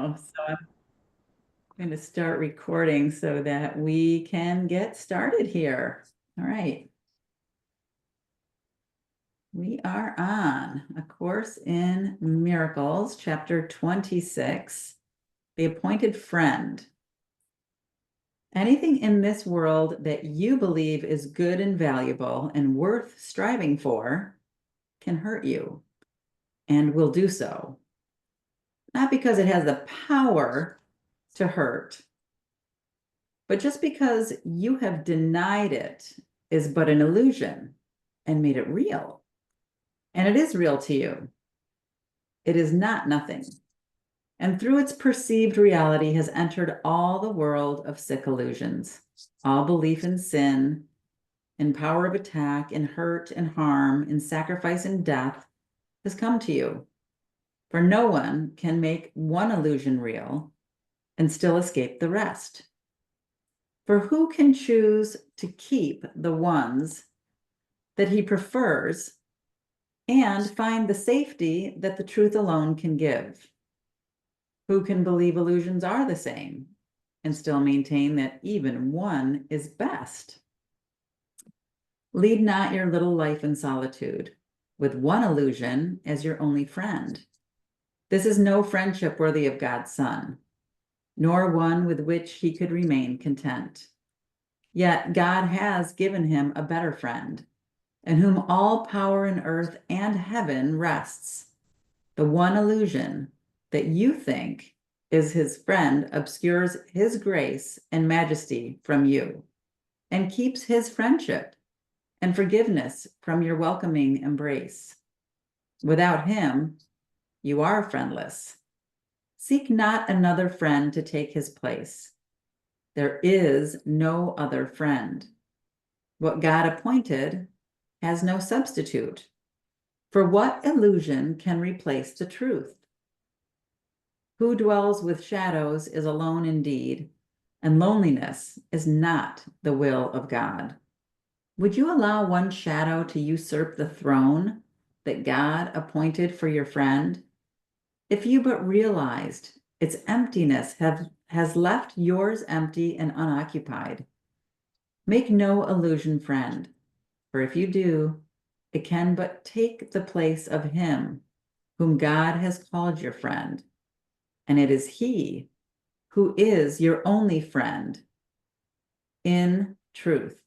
know. So I'm going to start recording so that we can get started here. All right. We are on A Course in Miracles, chapter 26, The Appointed Friend. Anything in this world that you believe is good and valuable and worth striving for can hurt you and will do so. Not because it has the power to hurt, but just because you have denied it is but an illusion and made it real. And it is real to you. It is not nothing. And through its perceived reality has entered all the world of sick illusions, all belief in sin, in power of attack, in hurt and harm, in sacrifice and death has come to you. For no one can make one illusion real and still escape the rest. For who can choose to keep the ones that he prefers and find the safety that the truth alone can give? Who can believe illusions are the same and still maintain that even one is best? Lead not your little life in solitude, with one illusion as your only friend. This is no friendship worthy of God's Son, nor one with which he could remain content. Yet God has given him a better friend, in whom all power in earth and heaven rests. The one illusion that you think is his friend obscures his grace and majesty from you, and keeps his friendship and forgiveness from your welcoming embrace. Without him, you are friendless. Seek not another friend to take his place. There is no other friend. What God appointed has no substitute. For what illusion can replace the truth? Who dwells with shadows is alone indeed, and loneliness is not the will of God. Would you allow one shadow to usurp the throne that God appointed for your friend? If you but realized its emptiness has left yours empty and unoccupied. Make no illusion, friend, for if you do, it can but take the place of him whom God has called your friend, and it is he who is your only friend in truth.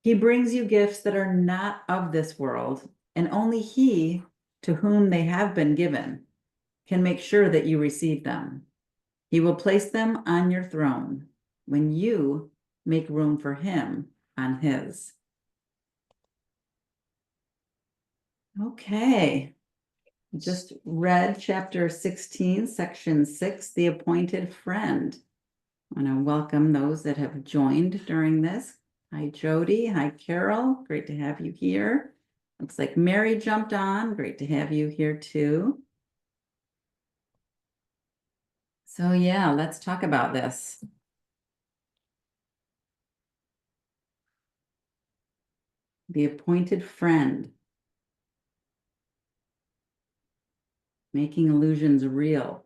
He brings you gifts that are not of this world, and only he to whom they have been given can make sure that you receive them. He will place them on your throne when you make room for him on his. Okay, just read chapter 16, section 6, The Appointed Friend. I want to welcome those that have joined during this. Hi, Jody. Hi, Carol. Great to have you here. Looks like Mary jumped on. Great to have you here too. So yeah, let's talk about this. The appointed friend. Making illusions real.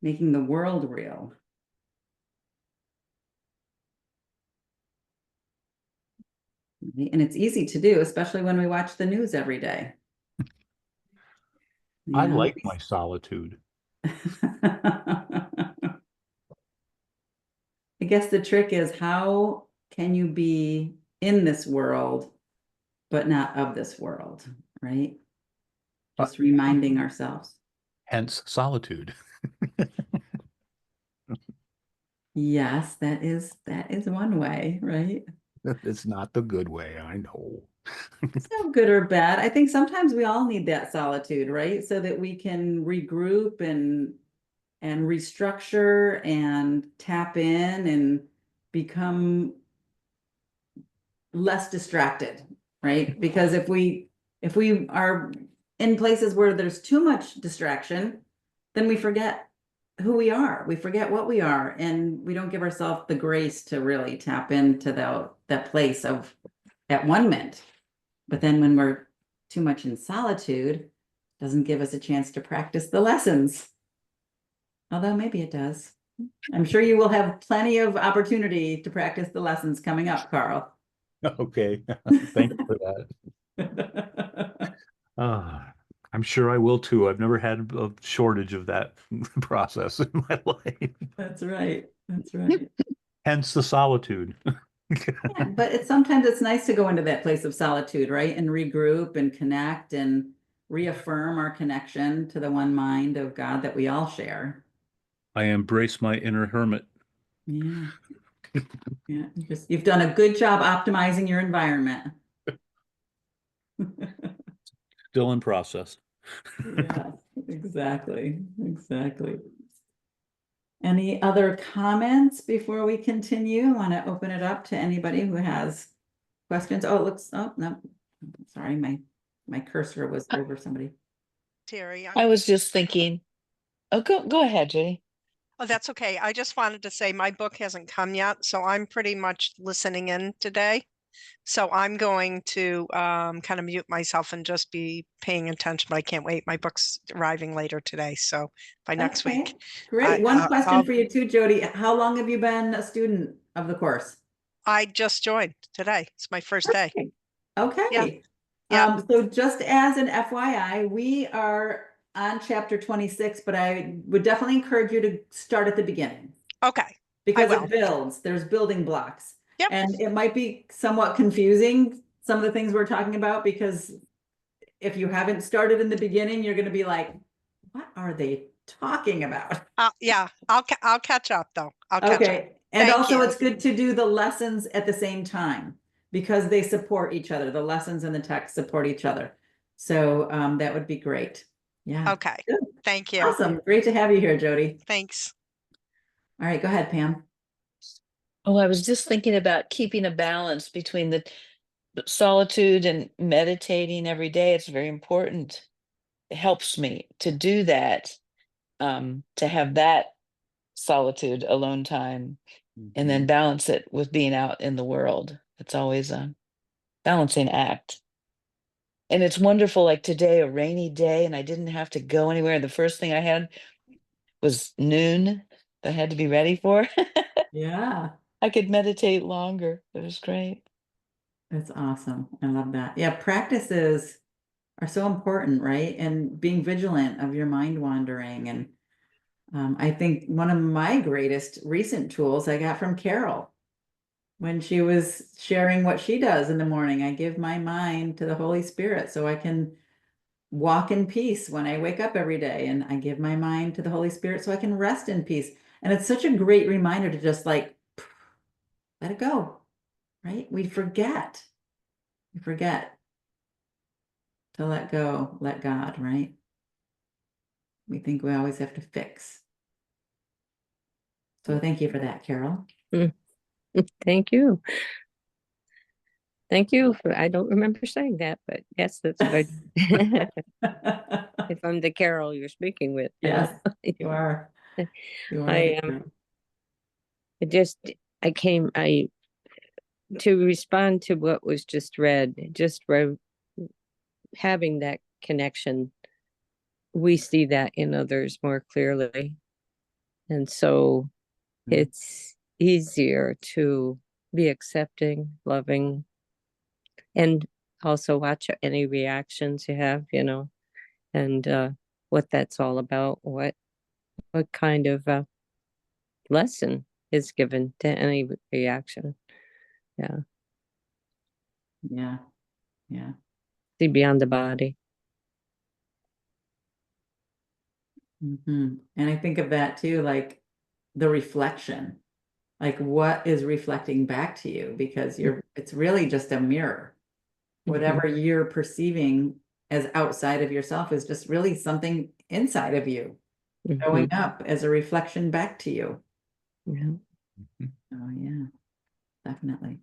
Making the world real. And it's easy to do, especially when we watch the news every day. I like my solitude. I guess the trick is, how can you be in this world, but not of this world, right? Just reminding ourselves. Hence solitude. Yes, that is one way, right? It's not the good way, I know. It's no good or bad. I think sometimes we all need that solitude, right? So that we can regroup and restructure and tap in and become less distracted, right? Because if we are in places where there's too much distraction, then we forget who we are. We forget what we are, and we don't give ourselves the grace to really tap into that place of at one minute. But then when we're too much in solitude, doesn't give us a chance to practice the lessons. Although maybe it does. I'm sure you will have plenty of opportunity to practice the lessons coming up, Carl. Okay, thank you for that. I'm sure I will too. I've never had a shortage of that process in my life. That's right. That's right. Hence the solitude. Yeah, but sometimes it's nice to go into that place of solitude, right? And regroup and connect and reaffirm our connection to the one mind of God that we all share. I embrace my inner hermit. Yeah. Yeah. You've done a good job optimizing your environment. Still in process. Yeah, exactly. Exactly. Any other comments before we continue? Want to open it up to anybody who has questions? Oh, it looks, oh, no, sorry, my cursor was over somebody. Terry, I was just thinking, oh, go ahead, Judy. oh, that's okay. I just wanted to say my book hasn't come yet, so I'm pretty much listening in today. So I'm going to kind of mute myself and just be paying attention, but I can't wait. My book's arriving later today, so by next Okay, week. great. I, One question I'll, for you too, Jody. How long have you been a student of the course? I just joined today. It's my first day. Okay. Yeah. Okay. Yeah. So just as an FYI, we are on chapter 26, but I would definitely encourage you to start at the beginning Okay. because will. it builds, there's building blocks. Yep. And it might be somewhat confusing, some of the things we're talking about, because if you haven't started in the beginning, you're going to be like, what are they talking about? Yeah. I'll catch up though. I'll catch up. Okay. And Thank also you. it's good to do the lessons at the same time because they support each other. The lessons and the text support each other. So that would be great. Yeah. Okay. Good. Thank you. Awesome. Great to have you here, Jody. Thanks. All right, go ahead, Pam. Oh, I was just thinking about keeping a balance between the solitude and meditating every day. It's very important. It helps me to do that, to have that solitude, alone time, and then balance it with being out in the world. It's always a balancing act. And it's wonderful, like today, a rainy day, and I didn't have to go anywhere. The first thing I had was noon that I had to be ready for. Yeah, I could meditate longer. It was great. that's awesome. I love that. Yeah, practices are so important, right? And being vigilant of your mind wandering. And I think one of my greatest recent tools I got from Carol when she was sharing what she does in the morning. I give my mind to the Holy Spirit so I can walk in peace when I wake up every day. And I give my mind to the Holy Spirit so I can rest in peace. And it's such a great reminder to just like let it go, right? We forget. We forget to let go, let God, right? We think we always have to fix. So thank you for that, Carol. Thank you. Thank you for, I don't remember saying that, but yes, that's good. If I'm the Carol you're speaking with. Yes, you are. You are. I just, to respond to what was just read, having that connection, we see that in others more clearly. And so it's easier to be accepting, loving, and also watch any reactions you have, and what that's all about, what kind of lesson is given to any reaction. Yeah. Yeah. Yeah. See beyond the body. And I think of that too, like the reflection, like what is reflecting back to you, because it's really just a mirror. Whatever you're perceiving as outside of yourself is just really something inside of you showing up as a reflection back to you. Yeah. Oh yeah, definitely.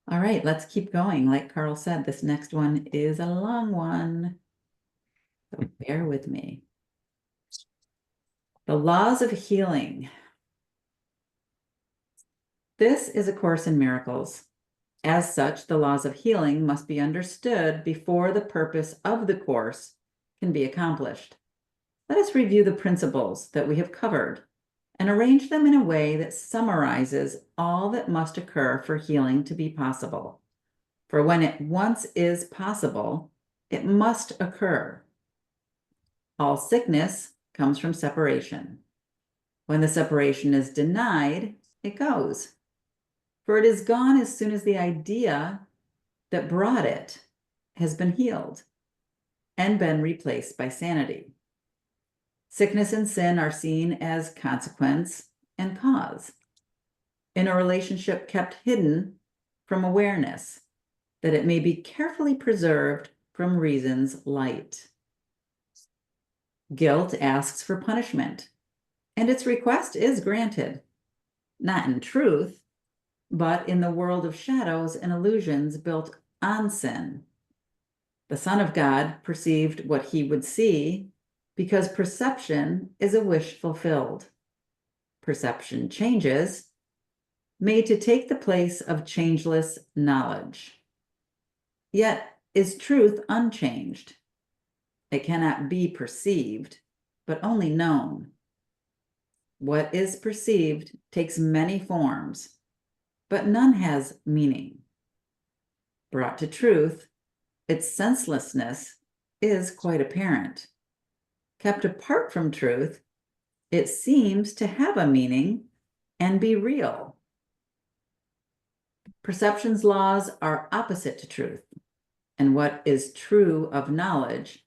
All right, let's keep going. Like Carl said, this next one is a long one. So bear with me. The laws of healing. This is A Course in Miracles. As such, the laws of healing must be understood before the purpose of the course can be accomplished. Let us review the principles that we have covered and arrange them in a way that summarizes all that must occur for healing to be possible. For when it once is possible, it must occur. All sickness comes from separation. When the separation is denied, it goes. For it is gone as soon as the idea that brought it has been healed and been replaced by sanity. Sickness and sin are seen as consequence and cause in a relationship kept hidden from awareness, that it may be carefully preserved from reason's light. Guilt asks for punishment, and its request is granted, not in truth, but in the world of shadows and illusions built on sin. The Son of God perceived what he would see because perception is a wish fulfilled. Perception changes, made to take the place of changeless knowledge. Yet is truth unchanged? It cannot be perceived, but only known. What is perceived takes many forms, but none has meaning. Brought to truth, its senselessness is quite apparent. Kept apart from truth, it seems to have a meaning and be real. Perception's laws are opposite to truth, and what is true of knowledge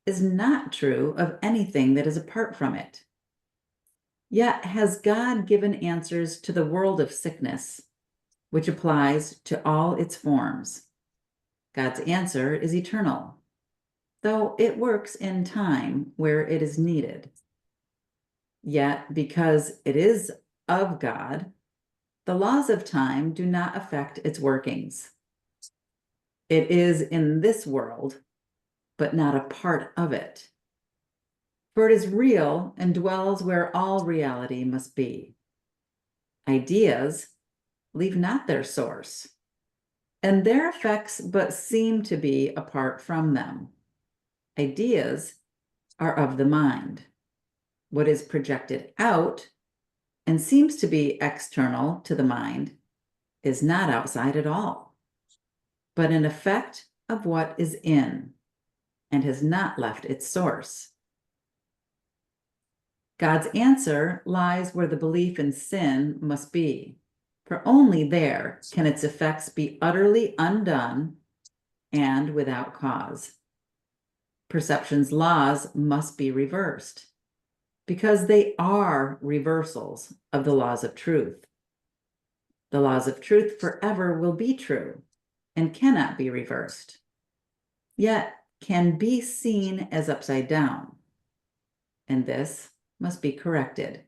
is not true of anything that is apart from it. Yet has God given answers to the world of sickness, which applies to all its forms. God's answer is eternal, though it works in time where it is needed. Yet, because it is of God, the laws of time do not affect its workings. It is in this world, but not a part of it. For it is real and dwells where all reality must be. Ideas leave not their source, and their effects but seem to be apart from them. Ideas are of the mind. What is projected out and seems to be external to the mind is not outside at all, but an effect of what is in and has not left its source. God's answer lies where the belief in sin must be, for only there can its effects be utterly undone and without cause. Perception's laws must be reversed, because they are reversals of the laws of truth. The laws of truth forever will be true and cannot be reversed, yet can be seen as upside down. And this must be corrected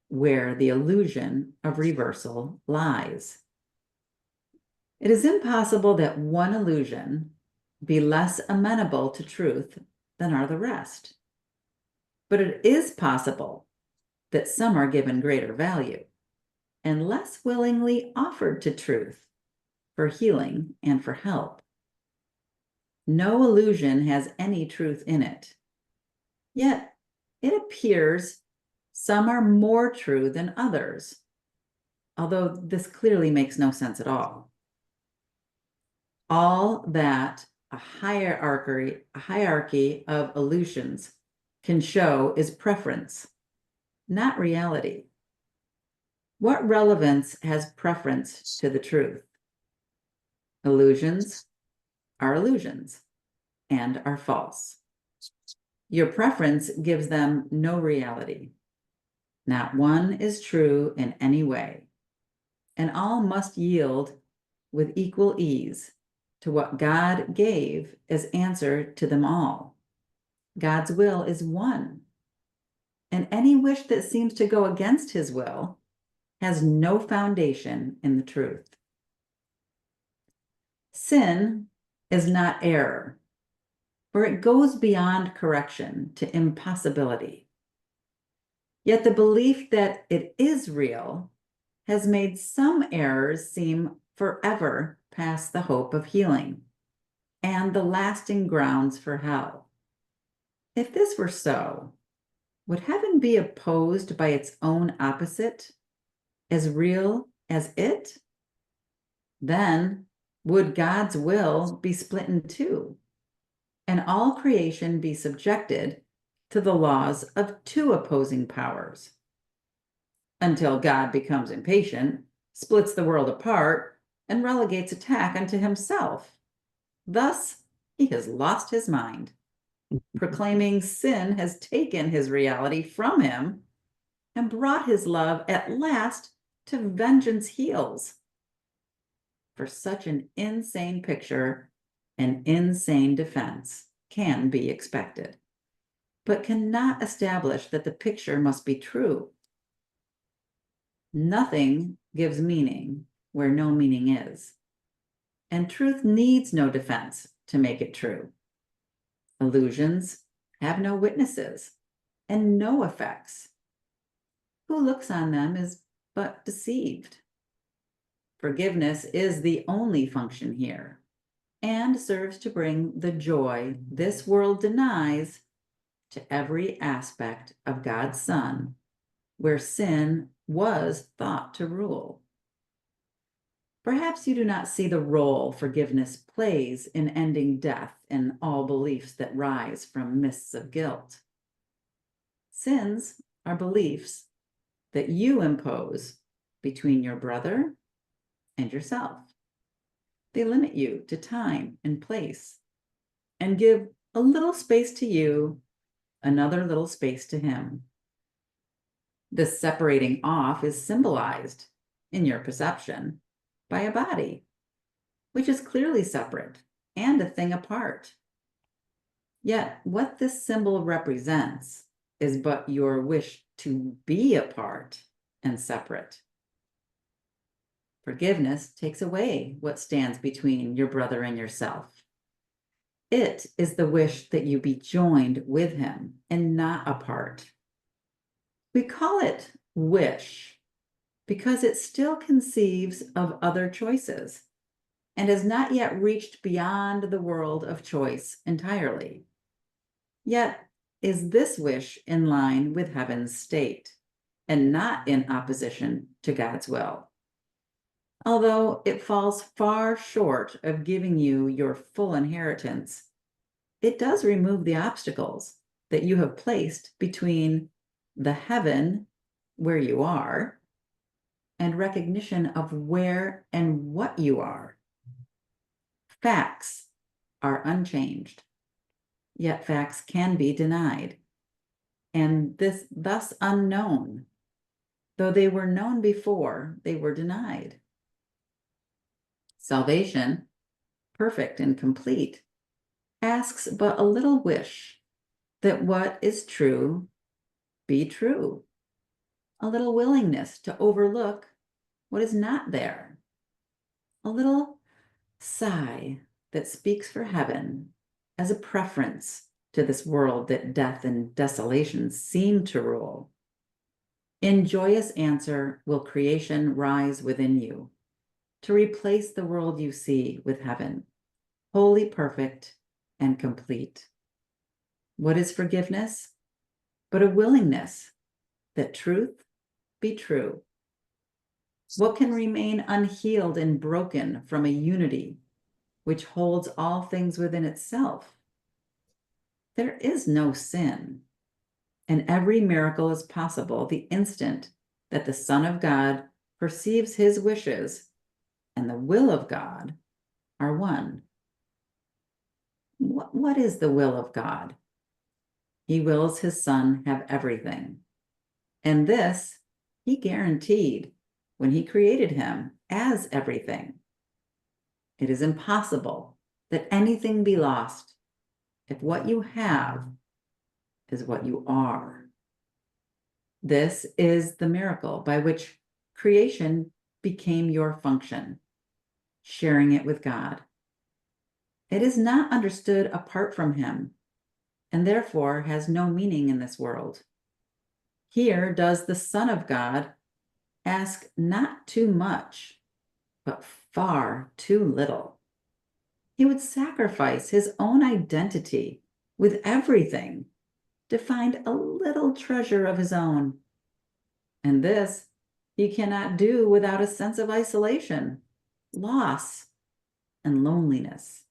where the illusion of reversal lies. It is impossible that one illusion be less amenable to truth than are the rest. But it is possible that some are given greater value and less willingly offered to truth for healing and for help. No illusion has any truth in it. Yet it appears some are more true than others, although this clearly makes no sense at all. All that a hierarchy of illusions can show is preference, not reality. What relevance has preference to the truth? Illusions are illusions and are false. Your preference gives them no reality. Not one is true in any way, and all must yield with equal ease to what God gave as answer to them all. God's will is one, and any wish that seems to go against his will has no foundation in the truth. Sin is not error, for it goes beyond correction to impossibility. Yet the belief that it is real has made some errors seem forever past the hope of healing and the lasting grounds for hell. If this were so, would heaven be opposed by its own opposite, as real as it? Then would God's will be split in two, and all creation be subjected to the laws of two opposing powers, until God becomes impatient, splits the world apart, and relegates attack unto himself. Thus, he has lost his mind, proclaiming sin has taken his reality from him and brought his love at last to vengeance heels. For such an insane picture, an insane defense can be expected, but cannot establish that the picture must be true. Nothing gives meaning where no meaning is, and truth needs no defense to make it true. Illusions have no witnesses and no effects. Who looks on them is but deceived. Forgiveness is the only function here, and serves to bring the joy this world denies to every aspect of God's Son, where sin was thought to rule. Perhaps you do not see the role forgiveness plays in ending death and all beliefs that rise from mists of guilt. Sins are beliefs that you impose between your brother and yourself. They limit you to time and place and give a little space to you, another little space to him. This separating off is symbolized in your perception by a body, which is clearly separate and a thing apart. Yet what this symbol represents is but your wish to be apart and separate. Forgiveness takes away what stands between your brother and yourself. It is the wish that you be joined with him and not apart. We call it wish because it still conceives of other choices and has not yet reached beyond the world of choice entirely. Yet is this wish in line with heaven's state and not in opposition to God's will? Although it falls far short of giving you your full inheritance, it does remove the obstacles that you have placed between the heaven where you are and recognition of where and what you are. Facts are unchanged, yet facts can be denied, and this thus unknown, though they were known before, they were denied. Salvation, perfect and complete, asks but a little wish that what is true be true, a little willingness to overlook what is not there, a little sigh that speaks for heaven as a preference to this world that death and desolation seem to rule. In joyous answer will creation rise within you to replace the world you see with heaven, wholly perfect and complete. What is forgiveness but a willingness that truth be true? What can remain unhealed and broken from a unity which holds all things within itself? There is no sin, and every miracle is possible the instant that the Son of God perceives his wishes and the will of God are one. What is the will of God? He wills his Son have everything, and this he guaranteed when he created him as everything. It is impossible that anything be lost if what you have is what you are. This is the miracle by which creation became your function, sharing it with God. It is not understood apart from him, and therefore has no meaning in this world. Here does the Son of God ask not too much, but far too little. He would sacrifice his own identity with everything to find a little treasure of his own. And this he cannot do without a sense of isolation, loss, and loneliness.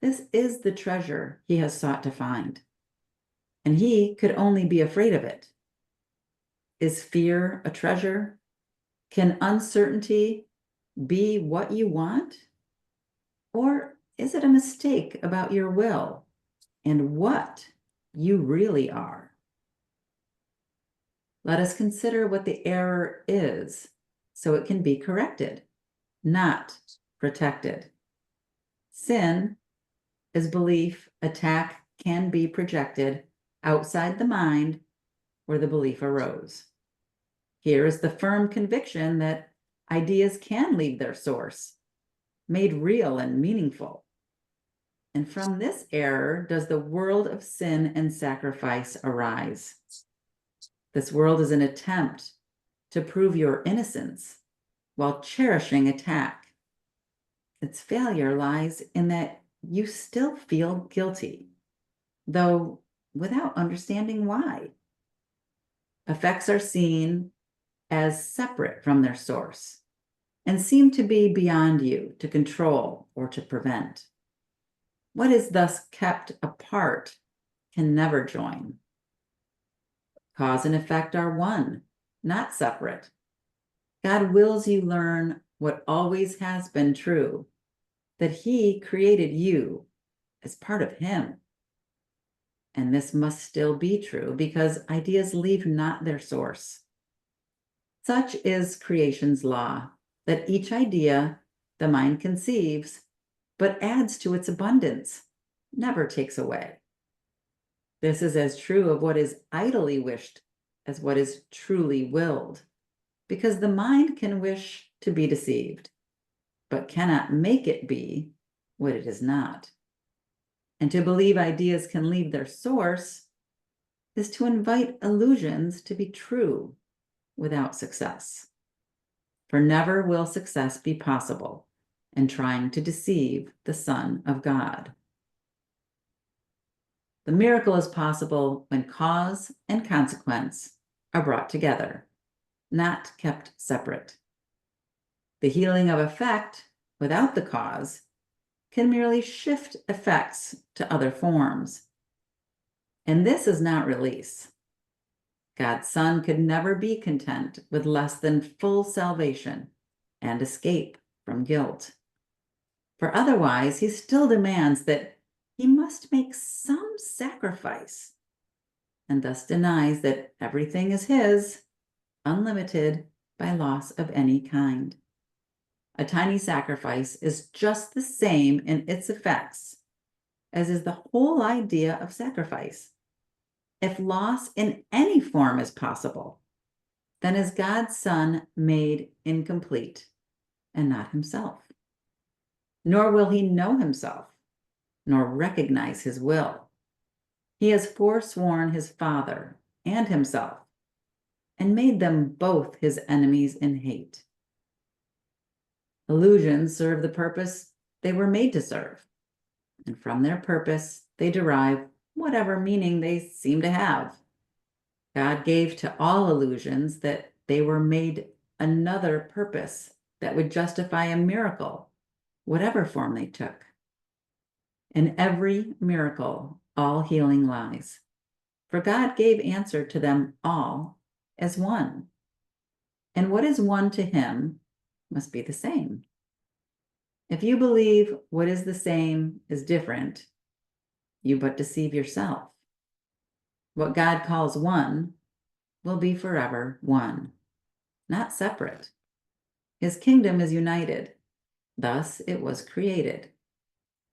This is the treasure he has sought to find, and he could only be afraid of it. Is fear a treasure? Can uncertainty be what you want? Or is it a mistake about your will and what you really are? Let us consider what the error is so it can be corrected, not protected. Sin is belief attack can be projected outside the mind where the belief arose. Here is the firm conviction that ideas can leave their source, made real and meaningful. And from this error does the world of sin and sacrifice arise. This world is an attempt to prove your innocence while cherishing attack. Its failure lies in that you still feel guilty, though without understanding why. Effects are seen as separate from their source and seem to be beyond you to control or to prevent. What is thus kept apart can never join. Cause and effect are one, not separate. God wills you learn what always has been true, that he created you as part of him. And this must still be true because ideas leave not their source. Such is creation's law, that each idea the mind conceives, but adds to its abundance, never takes away. This is as true of what is idly wished as what is truly willed, because the mind can wish to be deceived, but cannot make it be what it is not. And to believe ideas can leave their source is to invite illusions to be true without success. For never will success be possible in trying to deceive the Son of God. The miracle is possible when cause and consequence are brought together, not kept separate. The healing of effect without the cause can merely shift effects to other forms. And this is not release. God's Son could never be content with less than full salvation and escape from guilt. For otherwise, he still demands that he must make some sacrifice, and thus denies that everything is his, unlimited by loss of any kind. A tiny sacrifice is just the same in its effects as is the whole idea of sacrifice. If loss in any form is possible, then is God's Son made incomplete and not himself. Nor will he know himself, nor recognize his will. He has forsworn his Father and himself, and made them both his enemies in hate. Illusions serve the purpose they were made to serve, and from their purpose they derive whatever meaning they seem to have. God gave to all illusions that they were made another purpose that would justify a miracle, whatever form they took. In every miracle, all healing lies, for God gave answer to them all as one. And what is one to him must be the same. If you believe what is the same is different, you but deceive yourself. What God calls one will be forever one, not separate. His kingdom is united, thus it was created,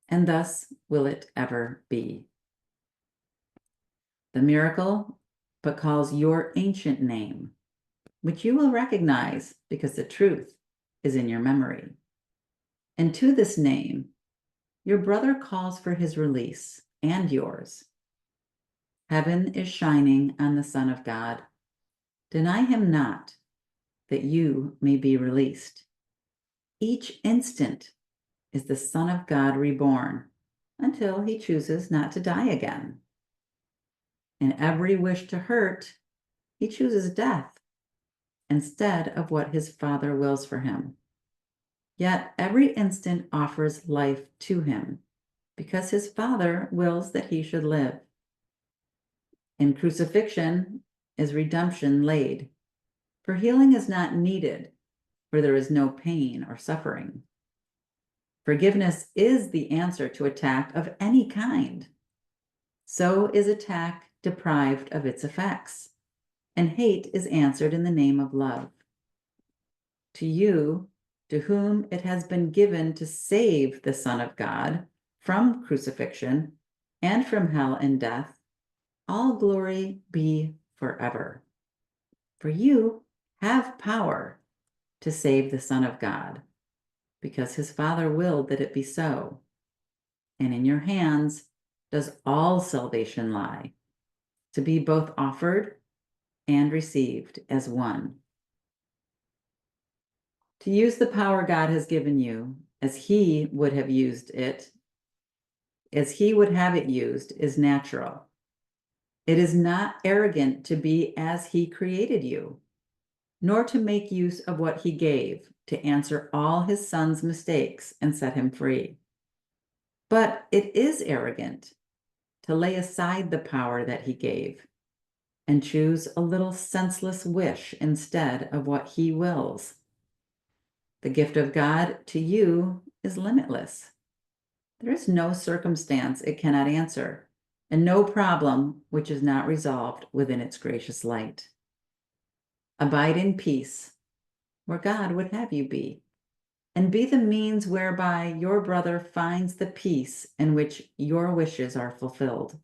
and thus will it ever be. The miracle but calls your ancient name, which you will recognize because the truth is in your memory. And to this name, your brother calls for his release and yours. Heaven is shining on the Son of God. Deny him not, that you may be released. Each instant is the Son of God reborn until he chooses not to die again. In every wish to hurt, he chooses death instead of what his Father wills for him. Yet every instant offers life to him, because his Father wills that he should live. In crucifixion is redemption laid, for healing is not needed where there is no pain or suffering. Forgiveness is the answer to attack of any kind. So is attack deprived of its effects, and hate is answered in the name of love. To you, to whom it has been given to save the Son of God from crucifixion and from hell and death, all glory be forever. For you have power to save the Son of God, because his Father willed that it be so. And in your hands does all salvation lie, to be both offered and received as one. To use the power God has given you as he would have used it, as he would have it used, is natural. It is not arrogant to be as he created you, nor to make use of what he gave to answer all his son's mistakes and set him free. But it is arrogant to lay aside the power that he gave and choose a little senseless wish instead of what he wills. The gift of God to you is limitless. There is no circumstance it cannot answer, and no problem which is not resolved within its gracious light. Abide in peace, where God would have you be, and be the means whereby your brother finds the peace in which your wishes are fulfilled.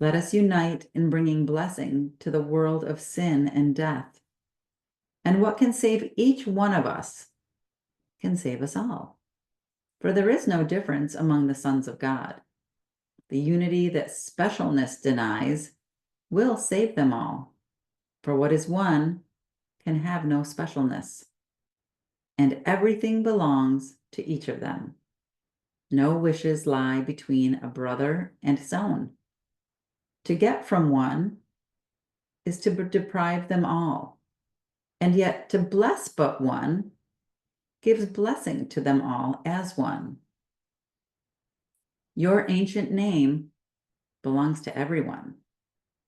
Let us unite in bringing blessing to the world of sin and death. And what can save each one of us can save us all. For there is no difference among the sons of God. The unity that specialness denies will save them all. For what is one can have no specialness. And everything belongs to each of them. No wishes lie between a brother and his own. To get from one is to deprive them all. And yet to bless but one gives blessing to them all as one. Your ancient name belongs to everyone,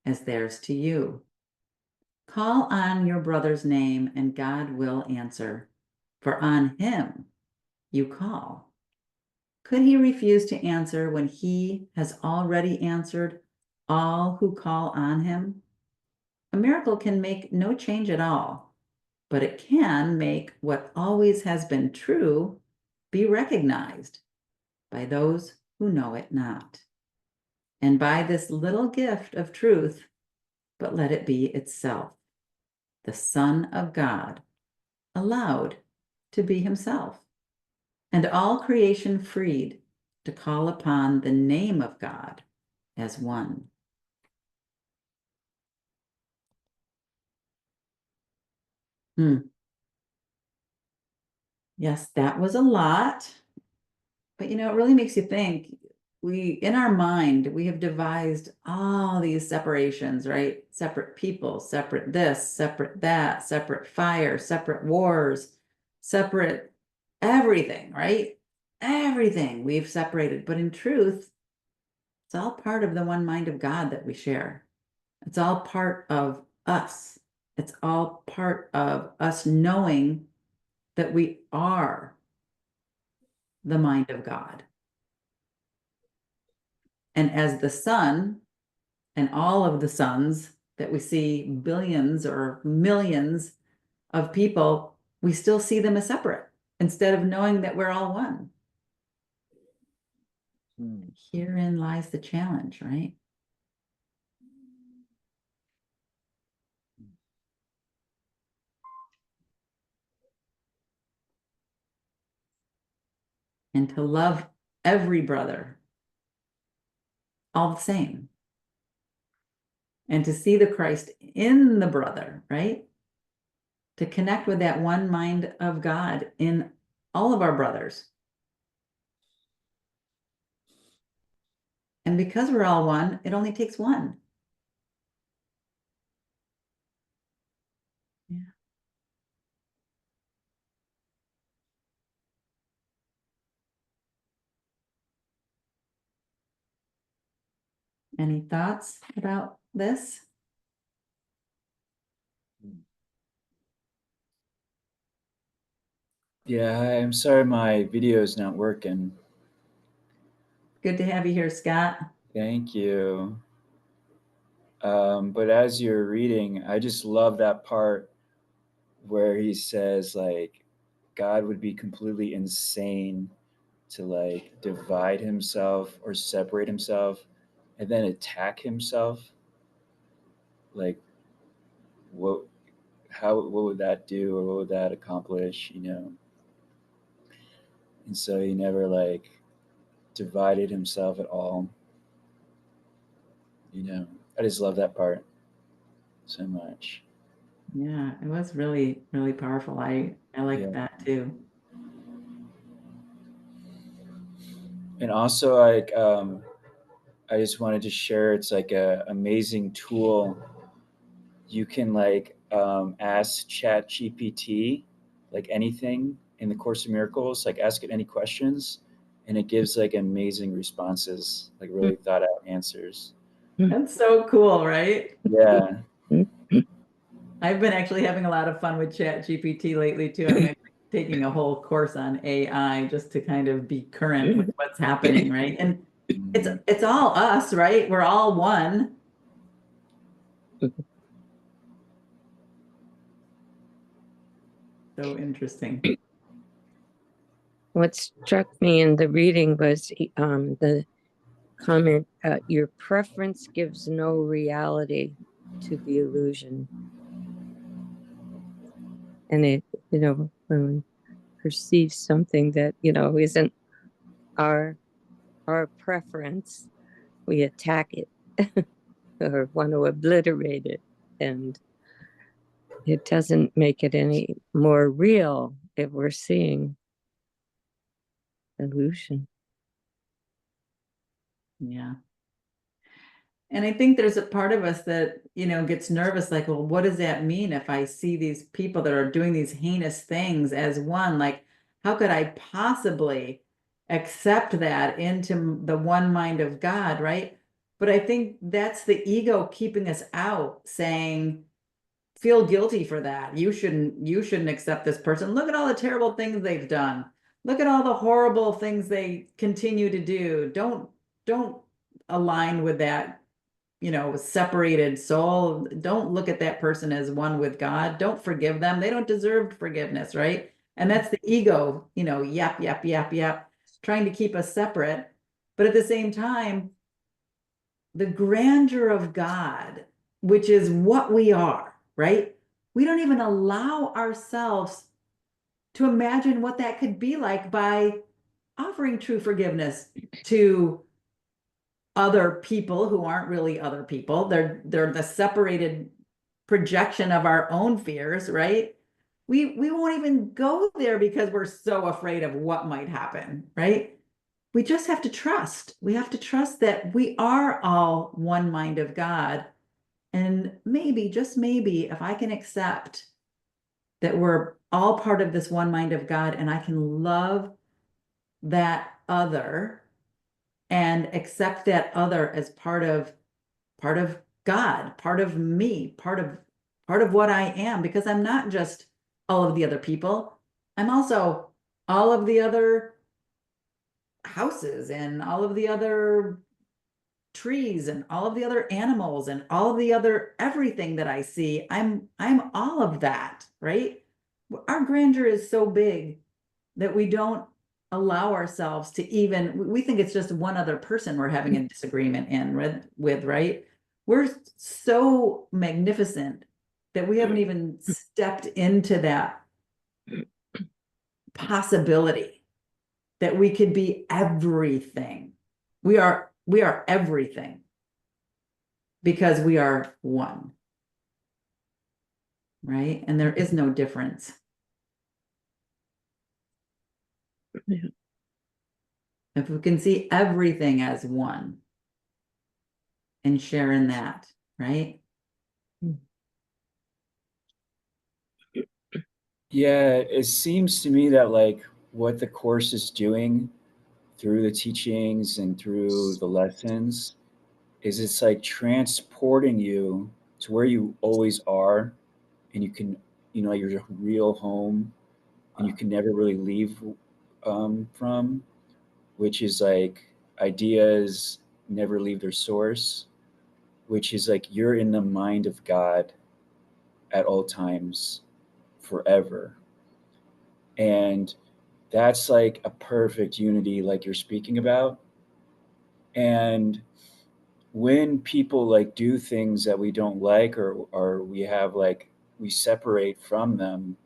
as theirs to you. Call on your brother's name, and God will answer, for on him you call. Could he refuse to answer when he has already answered all who call on him? A miracle can make no change at all, but it can make what always has been true be recognized by those who know it not. And by this little gift of truth, but let it be itself, the Son of God, allowed to be himself, and all creation freed to call upon the name of God as one. Yes, that was a lot, but it really makes you think. In our mind, we have devised all these separations, right? Separate people, separate this, separate that, separate fire, separate wars, separate everything, right? Everything we've separated. But in truth, it's all part of the one mind of God that we share. It's all part of us. It's all part of us knowing that we are the mind of God. And as the Son, and all of the sons that we see, billions or millions of people, we still see them as separate instead of knowing that we're all one. Herein lies the challenge, right? And to love every brother all the same. And to see the Christ in the brother, right? To connect with that one mind of God in all of our brothers. And because we're all one, it only takes one Any thoughts about this? Yeah, hi, I'm sorry my video is not working. Good to have you here, Scott. Thank you. But as you're reading, I just love that part where he says, like, God would be completely insane to like divide himself or separate himself and then attack himself. Like, what what would that do, or what would that accomplish, you know? And so he never like divided himself at all. You know, I just love that part so much. Yeah, it was really, really powerful. I like Yeah. that too. And also, like, I just wanted to share, it's like a amazing tool. You can like ask Chat GPT like anything in the Course of Miracles, like ask it any questions, and it gives like amazing responses, like really thought out answers. That's so cool, right? Yeah. I've been actually having a lot of fun with Chat GPT lately too. I'm actually taking a whole course on AI just to kind of be current with what's happening, right? And it's all us, right? We're all one. So interesting. What struck me in the reading was the comment, your preference gives no reality to the illusion. And it, when we perceive something that, isn't our preference, we attack it or want to obliterate it. And it doesn't make it any more real if we're seeing illusion. Yeah. And I think there's a part of us that, gets nervous, like, well, what does that mean if I see these people that are doing these heinous things as one? Like, how could I possibly accept that into the one mind of God, right? But I think that's the ego keeping us out, saying, feel guilty for that. You shouldn't accept this person. Look at all the terrible things they've done. Look at all the horrible things they continue to do. Don't align with that, separated soul. Don't look at that person as one with God. Don't forgive them. They don't deserve forgiveness, right? And that's the ego, yap, yap, yap, yap, trying to keep us separate. But at the same time, the grandeur of God, which is what we are, right? We don't even allow ourselves to imagine what that could be like by offering true forgiveness to other people who aren't really other people. They're the separated projection of our own fears, right? We won't even go there because we're so afraid of what might happen, right? We just have to trust. We have to trust that we are all one mind of God. And maybe, just maybe, if I can accept that we're all part of this one mind of God and I can love that other and accept that other as part of God, part of me, part of what I am, because I'm not just all of the other people. I'm also all of the other houses and all of the other trees and all of the other animals and all of the other everything that I see. I'm all of that, right? Our grandeur is so big that we don't allow ourselves to even, we think it's just one other person we're having a disagreement with, right? We're so magnificent that we haven't even stepped into that possibility that we could be everything. We are everything because we are one, right? And there is no difference. Yeah. If we can see everything as one and share in that, right? Yeah, it seems to me that like what the course is doing through the teachings and through the lessons is it's like transporting you to where you always are, and you can, your real home, and you can never really leave from, which is like ideas never leave their source, which is like you're in the mind of God at all times, forever. And that's like a perfect unity, like you're speaking about. And when people like do things that we don't like, or we have like, we separate from them,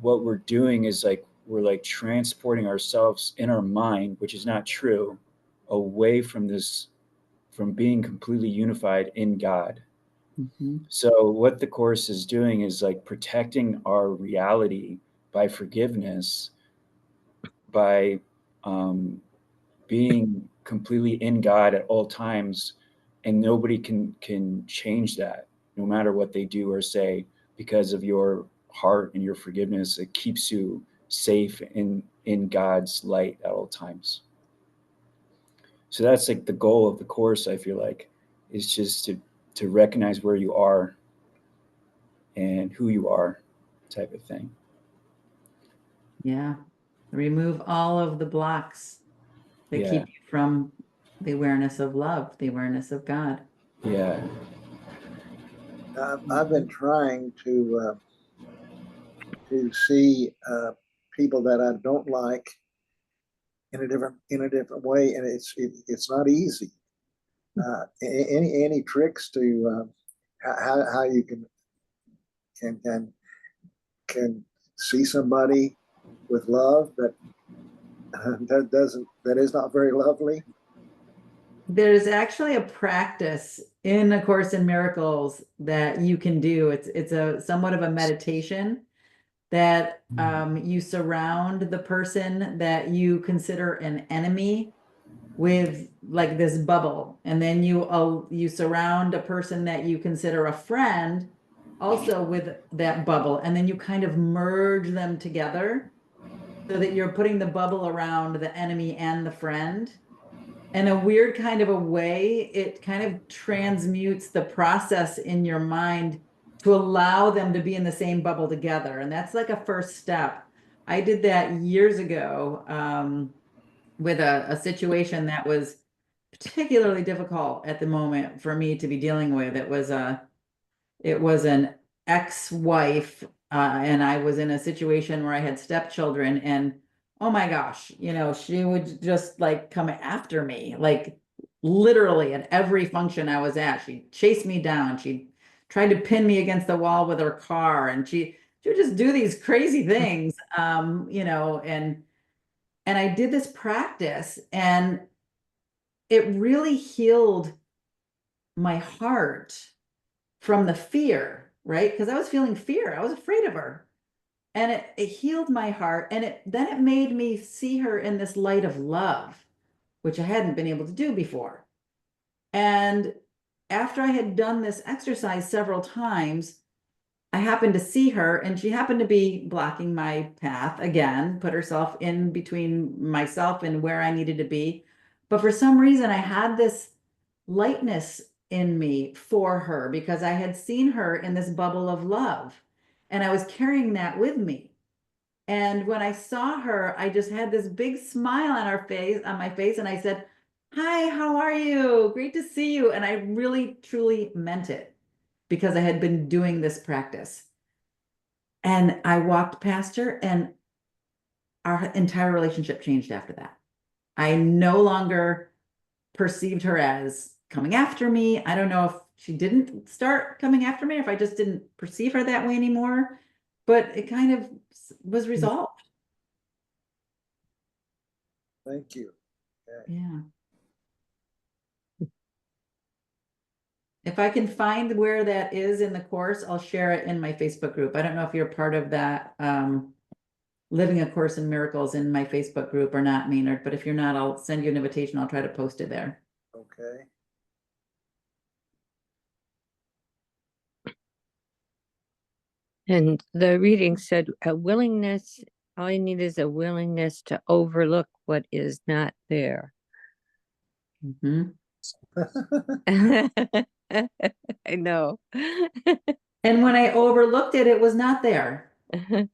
what we're doing is like we're like transporting ourselves in our mind, which is not true, away from this, from being completely unified in God. Mhm. So what the course is doing is like protecting our reality by forgiveness, by being completely in God at all times, and nobody can change that, no matter what they do or say, because of your heart and your forgiveness. It keeps you safe in God's light at all times. So that's like the goal of the course, I feel like, is just to recognize where you are and who you are, type of thing. Yeah. Remove all of the blocks that Yeah. keep you from the awareness of love, the awareness of God. Yeah. I've been trying to see people that I don't like in a different way, and it's not easy. Any tricks to how you can can see somebody with love that is not very lovely? There's actually a practice in A Course in Miracles that you can do. It's a somewhat of a meditation that you surround the person that you consider an enemy with like this bubble, and then you surround a person that you consider a friend also with that bubble, and then you kind of merge them together so that you're putting the bubble around the enemy and the friend. In a weird kind of a way, it kind of transmutes the process in your mind to allow them to be in the same bubble together. And that's like a first step. I did that years ago with a situation that was particularly difficult at the moment for me to be dealing with. It was an ex-wife, and I was in a situation where I had stepchildren, and oh my gosh, she would just like come after me, like literally at every function I was at. She chased me down. She tried to pin me against the wall with her car, and she would just do these crazy things, and I did this practice, and it really healed my heart from the fear, right? Because I was feeling fear. I was afraid of her. And it healed my heart. And then it made me see her in this light of love, which I hadn't been able to do before. And after I had done this exercise several times, I happened to see her, and she happened to be blocking my path again, put herself in between myself and where I needed to be. But for some reason, I had this lightness in me for her because I had seen her in this bubble of love, and I was carrying that with me. And when I saw her, I just had this big smile on my face, and I said, "Hi, how are you? Great to see you." And I really, truly meant it because I had been doing this practice. And I walked past her, and our entire relationship changed after that. I no longer perceived her as coming after me. I don't know if she didn't start coming after me, if I just didn't perceive her that way anymore, but it kind of was resolved. Thank you. Okay. Yeah. If I can find where that is in the course, I'll share it in my Facebook group. I don't know if you're part of that Living A Course in Miracles in my Facebook group or not, Maynard, but if you're not, I'll send you an invitation. I'll try to post it there. Okay. And the reading said a willingness, all you need is a willingness to overlook what is not there. Mhm. I know. And when I overlooked it, it was not there. And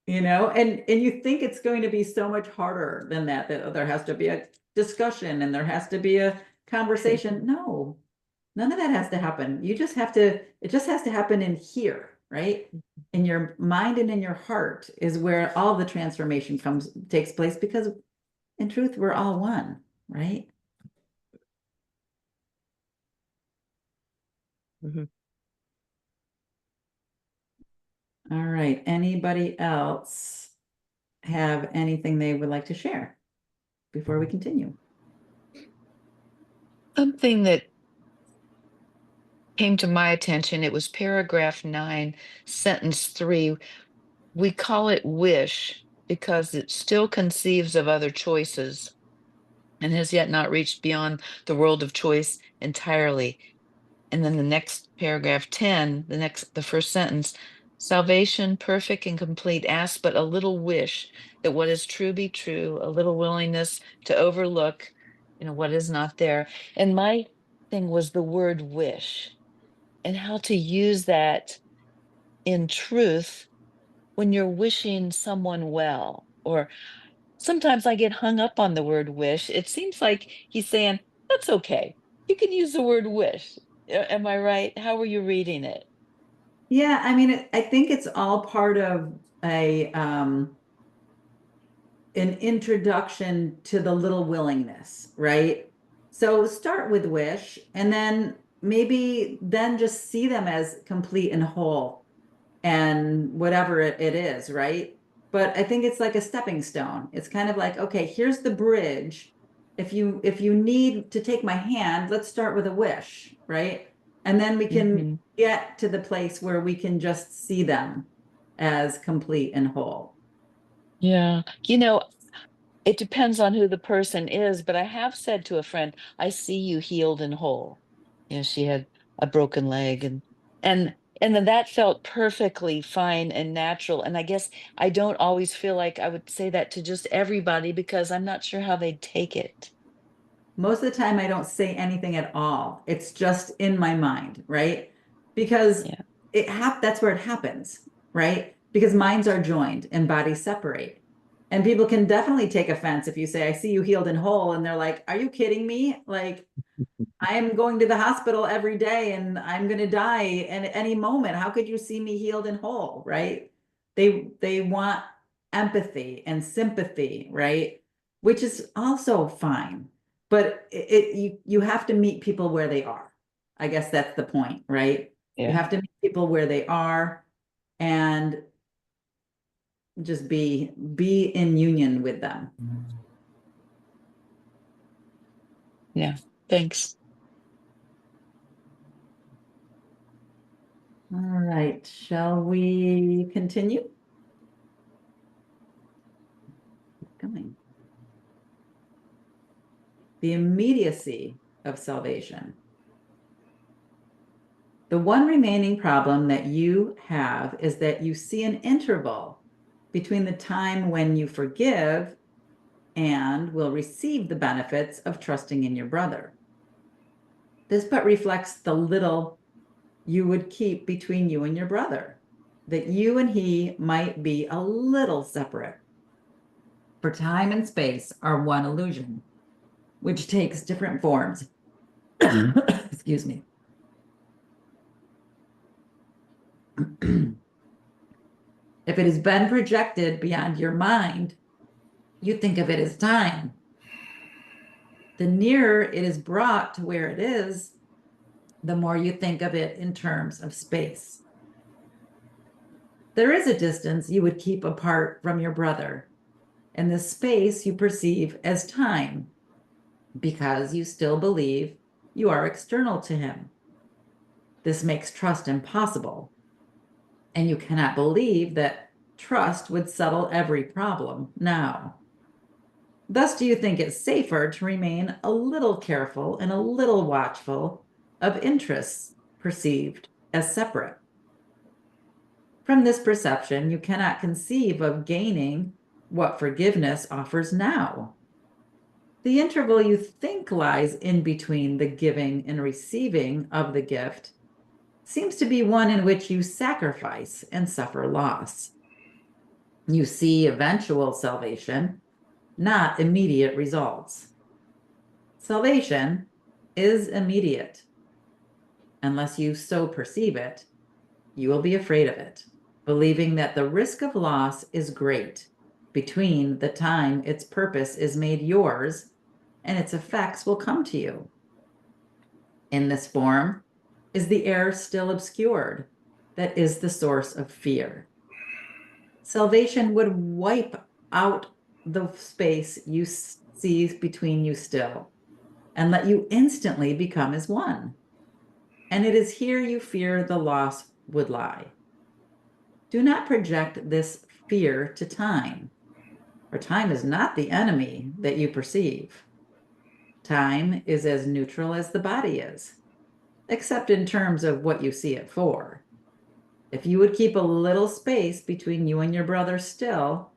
you think it's going to be so much harder than that there has to be a discussion and there has to be a conversation. No, none of that has to happen. It just has to happen in here, right? In your mind and in your heart is where all the transformation takes place, because in truth, we're all one, right? Mhm. All right. Anybody else have anything they would like to share before we continue? Something that came to my attention, it was paragraph 9, sentence 3. We call it wish because it still conceives of other choices and has yet not reached beyond the world of choice entirely. And then the next paragraph 10, the first sentence, salvation perfect and complete asks but a little wish that what is true be true, a little willingness to overlook, what is not there. And my thing was the word wish and how to use that in truth when you're wishing someone well. Or sometimes I get hung up on the word wish. It seems like he's saying, that's okay. You can use the word wish. Am I right? How were you reading it? Yeah, I mean, I think it's all part of an introduction to the little willingness, right? So start with wish and then maybe then just see them as complete and whole and whatever it is, right? But I think it's like a stepping stone. It's kind of like, okay, here's the bridge. If you need to take my hand, let's start with a wish, right? And then we can Mhm. get to the place where we can just see them as complete and whole. Yeah. It depends on who the person is, but I have said to a friend, I see you healed and whole. She had a broken leg and then that felt perfectly fine and natural. And I guess I don't always feel like I would say that to just everybody because I'm not sure how they'd take it. Most of the time, I don't say anything at all. It's just in my mind, right? Because Yeah. that's where it happens, right? Because minds are joined and bodies separate. And people can definitely take offense if you say, I see you healed and whole. And they're like, are you kidding me? Like, I am going to the hospital every day and I'm going to die at any moment. How could you see me healed and whole, right? They want empathy and sympathy, right? Which is also fine. But you have to meet people where they are. I guess that's the point, right? You Yeah. have to meet people where they are and just be in union with them. Yeah. Thanks. All right, shall we continue? Coming. The immediacy of salvation. The one remaining problem that you have is that you see an interval between the time when you forgive and will receive the benefits of trusting in your brother. This but reflects the little you would keep between you and your brother, that you and he might be a little separate. For time and space are one illusion, which takes different forms. Excuse me. If it has been projected beyond your mind, you think of it as time. The nearer it is brought to where it is, the more you think of it in terms of space. There is a distance you would keep apart from your brother, and this space you perceive as time because you still believe you are external to him. This makes trust impossible, and you cannot believe that trust would settle every problem now. Thus, do you think it safer to remain a little careful and a little watchful of interests perceived as separate? From this perception, you cannot conceive of gaining what forgiveness offers now. The interval you think lies in between the giving and receiving of the gift seems to be one in which you sacrifice and suffer loss. You see eventual salvation, not immediate results. Salvation is immediate. Unless you so perceive it, you will be afraid of it, believing that the risk of loss is great between the time its purpose is made yours and its effects will come to you. In this form is the air still obscured that is the source of fear. Salvation would wipe out the space you see between you still and let you instantly become as one. And it is here you fear the loss would lie. Do not project this fear to time, for time is not the enemy that you perceive. Time is as neutral as the body is, except in terms of what you see it for. If you would keep a little space between you and your brother still,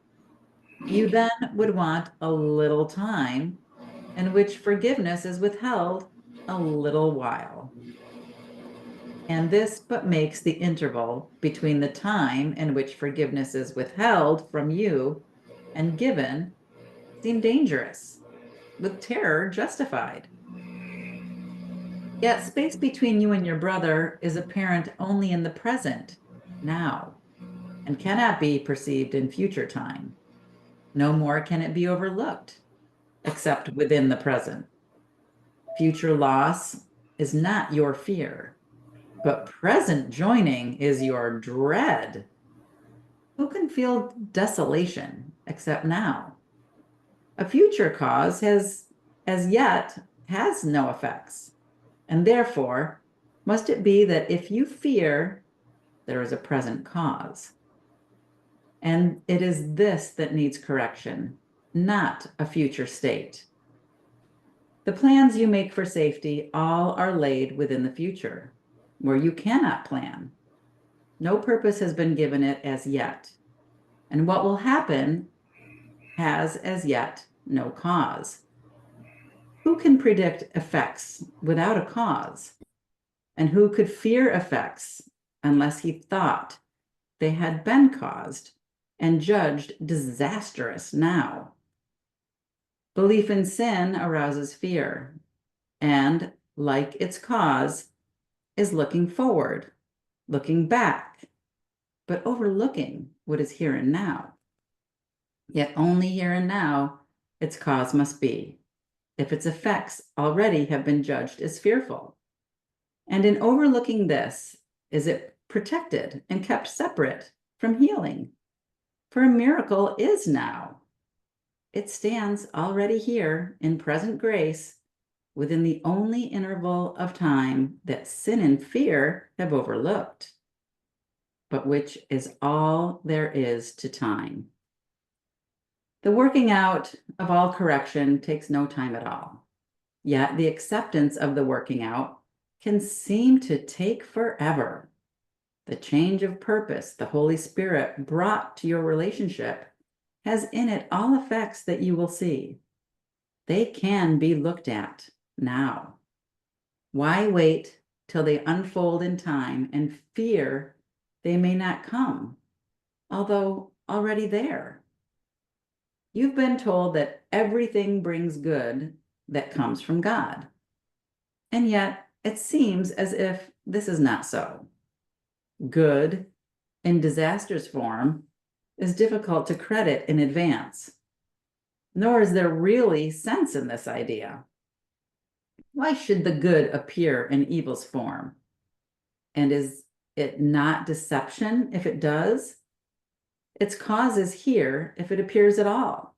you then would want a little time in which forgiveness is withheld a little while. And this but makes the interval between the time in which forgiveness is withheld from you and given seem dangerous, with terror justified. Yet space between you and your brother is apparent only in the present, now, and cannot be perceived in future time. No more can it be overlooked, except within the present. Future loss is not your fear, but present joining is your dread. Who can feel desolation except now? A future cause has, as yet, has no effects, and therefore must it be that if you fear, there is a present cause. And it is this that needs correction, not a future state. The plans you make for safety all are laid within the future, where you cannot plan. No purpose has been given it as yet, and what will happen has as yet no cause. Who can predict effects without a cause? And who could fear effects unless he thought they had been caused and judged disastrous now? Belief in sin arouses fear, and, like its cause, is looking forward, looking back, but overlooking what is here and now. Yet only here and now its cause must be, if its effects already have been judged as fearful. And in overlooking this, is it protected and kept separate from healing? For a miracle is now. It stands already here in present grace within the only interval of time that sin and fear have overlooked, but which is all there is to time. The working out of all correction takes no time at all, yet the acceptance of the working out can seem to take forever. The change of purpose the Holy Spirit brought to your relationship has in it all effects that you will see. They can be looked at now. Why wait till they unfold in time and fear they may not come, although already there? You've been told that everything brings good that comes from God. And yet it seems as if this is not so. Good in disastrous form is difficult to credit in advance, nor is there really sense in this idea. Why should the good appear in evil's form? And is it not deception if it does? Its cause is here if it appears at all.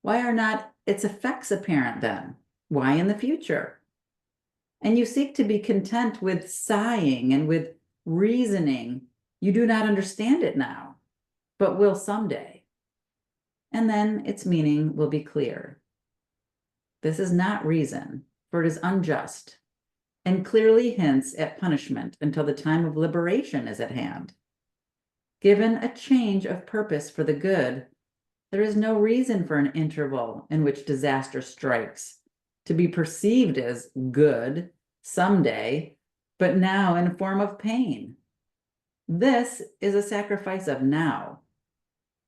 Why are not its effects apparent then? Why in the future? And you seek to be content with sighing and with reasoning. You do not understand it now, but will someday. And then its meaning will be clear. This is not reason, for it is unjust, and clearly hints at punishment until the time of liberation is at hand. Given a change of purpose for the good, There is no reason for an interval in which disaster strikes to be perceived as good someday, but now in form of pain. This is a sacrifice of now,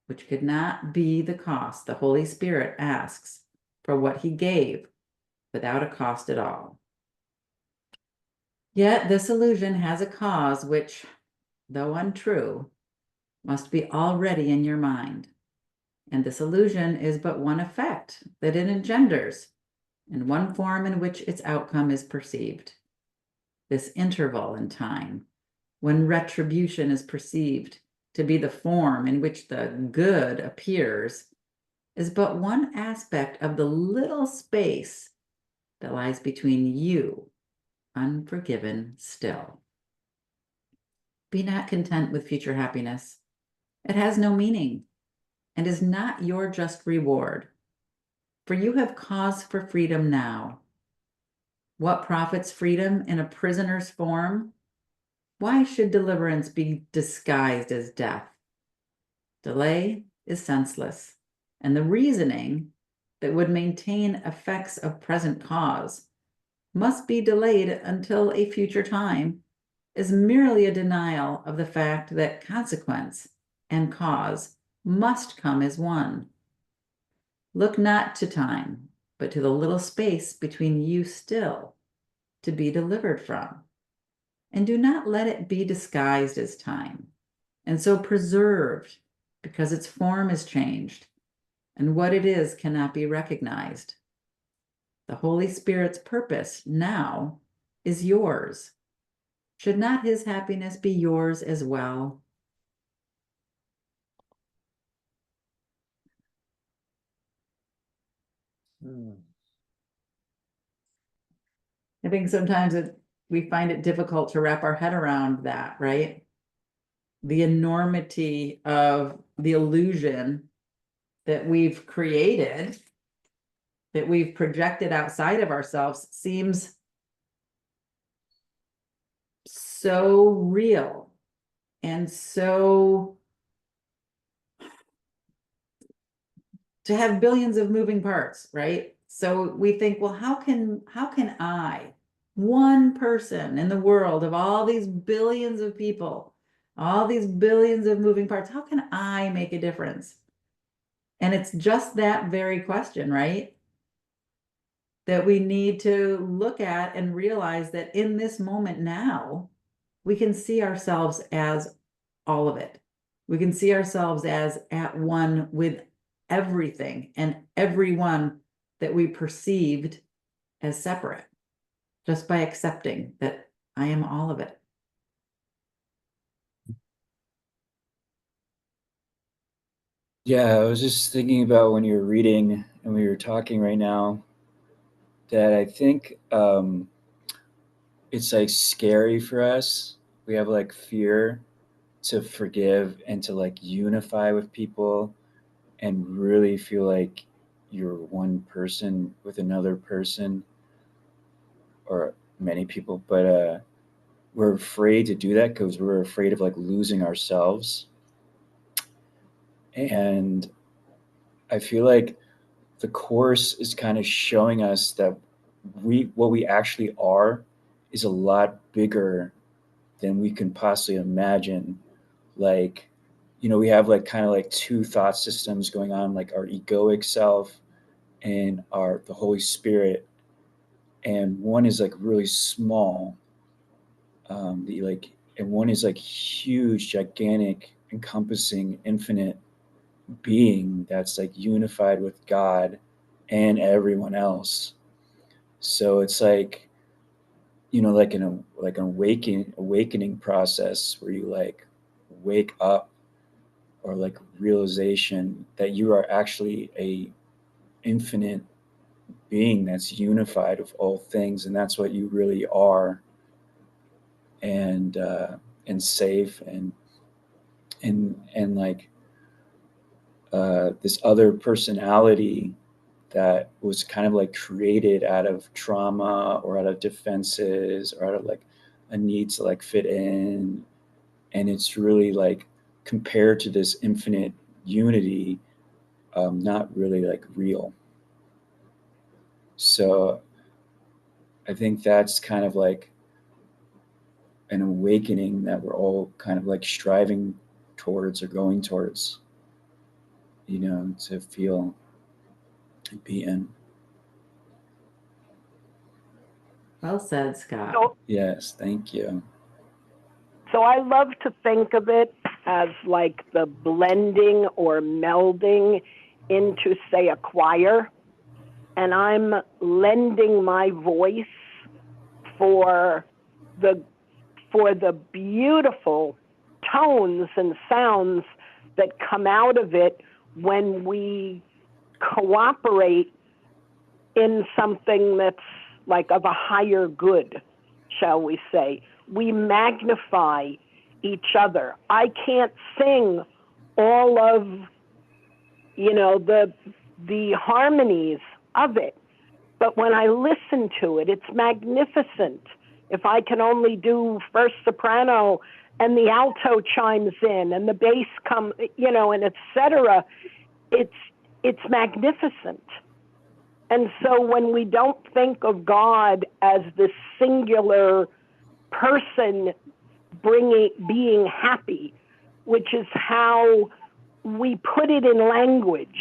which could not be the cost the Holy Spirit asks for what he gave without a cost at all. Yet this illusion has a cause which, though untrue, must be already in your mind. And this illusion is but one effect that it engenders, and one form in which its outcome is perceived. This interval in time, when retribution is perceived to be the form in which the good appears, is but one aspect of the little space that lies between you, unforgiven still. Be not content with future happiness. It has no meaning and is not your just reward. For you have cause for freedom now. What profits freedom in a prisoner's form? Why should deliverance be disguised as death? Delay is senseless, and the reasoning that would maintain effects of present cause must be delayed until a future time is merely a denial of the fact that consequence and cause must come as one. Look not to time, but to the little space between you still to be delivered from. And do not let it be disguised as time, and so preserved because its form is changed, and what it is cannot be recognized. The Holy Spirit's purpose now is yours. Should not his happiness be yours as well? I think sometimes we find it difficult to wrap our head around that, right? The enormity of the illusion that we've created, that we've projected outside of ourselves, seems so real and so to have billions of moving parts, right? So we think, well, how can I, one person in the world of all these billions of people, all these billions of moving parts, how can I make a difference? And it's just that very question, right? That we need to look at and realize that in this moment now, we can see ourselves as all of it. We can see ourselves as at one with everything and everyone that we perceived as separate, just by accepting that I am all of it. Yeah, I was just thinking about when you were reading and we were talking right now that I think it's like scary for us. We have like fear to forgive and to like unify with people and really feel like you're one person with another person or many people, but we're afraid to do that because we're afraid of like losing ourselves. And I feel like the course is kind of showing us that what we actually are is a lot bigger than we can possibly imagine. Like, we have like kind of like two thought systems going on, like our egoic self and the Holy Spirit, and one is like really small, and one is like huge, gigantic, encompassing, infinite being that's like unified with God and everyone else. So it's like, like an awakening process where you like wake up, or like realization that you are actually a infinite being that's unified with all things, and that's what you really are, and safe, and like this other personality that was kind of like created out of trauma or out of defenses or out of like a need to like fit in. And it's really like compared to this infinite unity, not really like real. So I think that's kind of like an awakening that we're all kind of like striving towards or going towards, to feel and be in. Well said, Scott. So, Yes, thank you. so I love to think of it as like the blending or melding into, say, a choir, and I'm lending my voice for the for the beautiful tones and sounds that come out of it when we cooperate in something that's like of a higher good, shall we say. We magnify each other. I can't sing all of, the harmonies of it, but when I listen to it, it's magnificent. If I can only do first soprano and the alto chimes in and the bass come, and etc., it's magnificent. And so when we don't think of God as this singular person being happy, which is how we put it in language,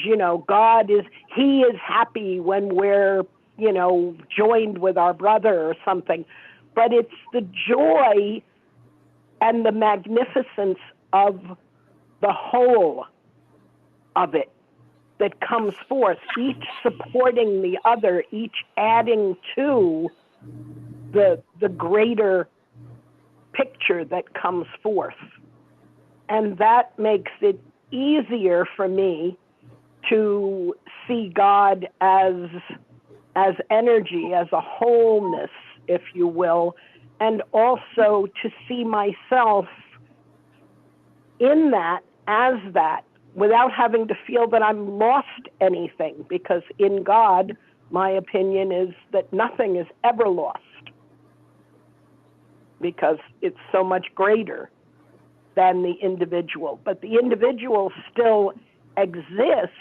he is happy when we're, joined with our brother or something. But it's the joy and the magnificence of the whole of it that comes forth, each supporting the other, each adding to the greater picture that comes forth. And that makes it easier for me to see God as energy, as a wholeness, if you will, and also to see myself in that, as that, without having to feel that I'm lost anything, because in God, my opinion is that nothing is ever lost, because it's so much greater than the individual. But the individual still exists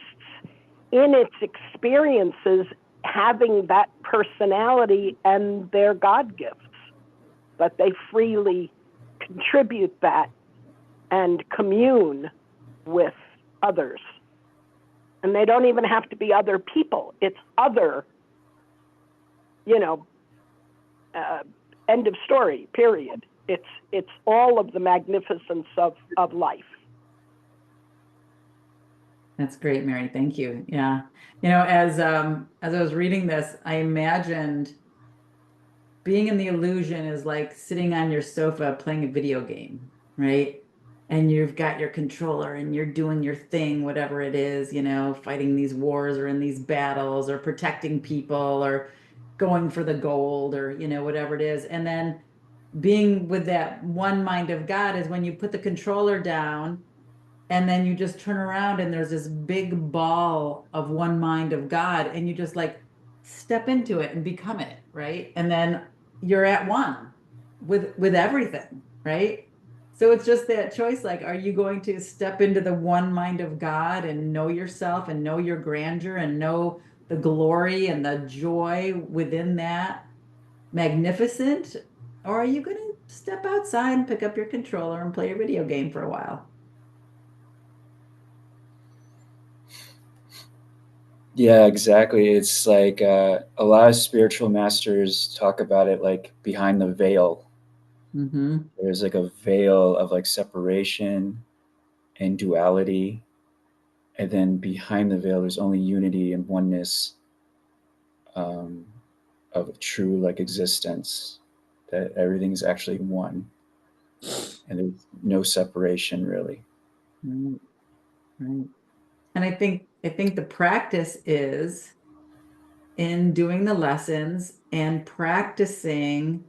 in its experiences, having that personality and their God gifts, but they freely contribute that and commune with others. And they don't even have to be other people. It's other, end of story, period. It's all of the magnificence of life. That's great, Mary. Thank you. Yeah. As I was reading this, I imagined being in the illusion is like sitting on your sofa playing a video game, right? And you've got your controller and you're doing your thing, whatever it is, fighting these wars or in these battles or protecting people or going for the gold or, whatever it is. And then being with that one mind of God is when you put the controller down and then you just turn around and there's this big ball of one mind of God and you just like step into it and become it, right? And then you're at one with everything, right? So it's just that choice, like, are you going to step into the one mind of God and know yourself and know your grandeur and know the glory and the joy within that magnificent? Or are you going to step outside and pick up your controller and play a video game for a while? Yeah, exactly. It's like a lot of spiritual masters talk about it like behind the veil. Mm-hmm. There's like a veil of like separation and duality. And then behind the veil, there's only unity and oneness, um, of true like existence, that everything's actually one. And there's no separation really. Right. Right. And I think the practice is in doing the lessons and practicing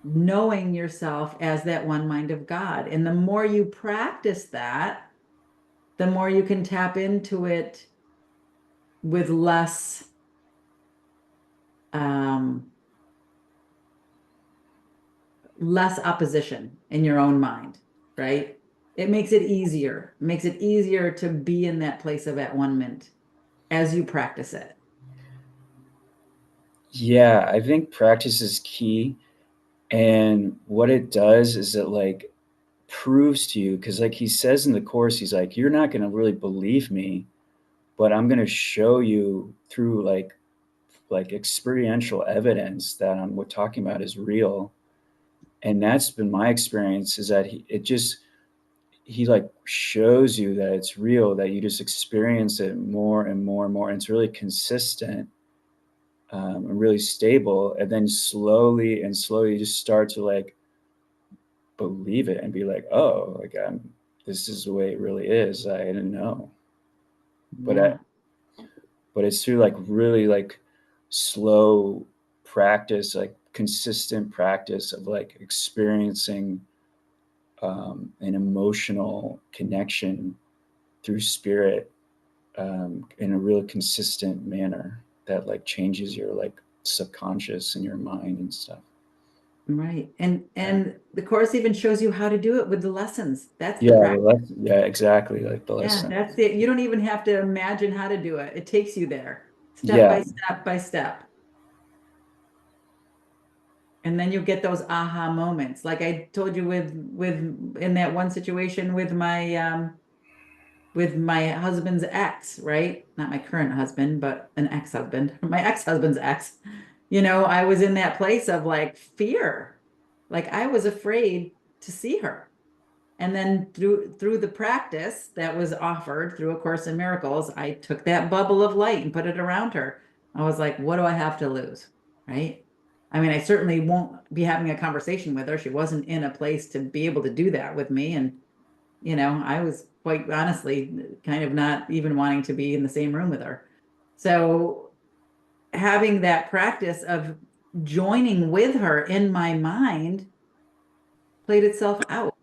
knowing yourself as that one mind of God. And the more you practice that, the more you can tap into it with um, less opposition in your own mind, right? It makes it easier. It makes it easier to be in that place of at one mint as you practice it. Yeah, I think practice is key. And what it does is it like proves to you, because like he says in the course, he's like, you're not going to really believe me, but I'm going to show you through like experiential evidence that I'm what talking about is real. And that's been my experience, is that he like shows you that it's real, that you just experience it more and more and more. And it's really consistent, and really stable. And then slowly and slowly you just start to like believe it and be like, oh, like this is the way it really is. I didn't know. But Yeah. but it's through like really like slow practice, like consistent practice of like experiencing an emotional connection through spirit, in a real consistent manner that like changes your like subconscious and your mind and stuff. Right. And the course even shows you how to do it with the lessons. That's the Yeah, practice. yeah, exactly. Like the Yeah, lesson. that's it. You don't even have to imagine how to do it. It takes you there, step Yeah, by step by step. And then you get those aha moments. Like I told you with in that one situation with my husband's ex, right? Not my current husband, but an ex-husband, my ex-husband's ex. I was in that place of like fear. Like I was afraid to see her. And then through the practice that was offered through A Course in Miracles, I took that bubble of light and put it around her. I was like, what do I have to lose? Right? I mean, I certainly won't be having a conversation with her. She wasn't in a place to be able to do that with me. And, I was quite honestly kind of not even wanting to be in the same room with her. So having that practice of joining with her in my mind played itself out.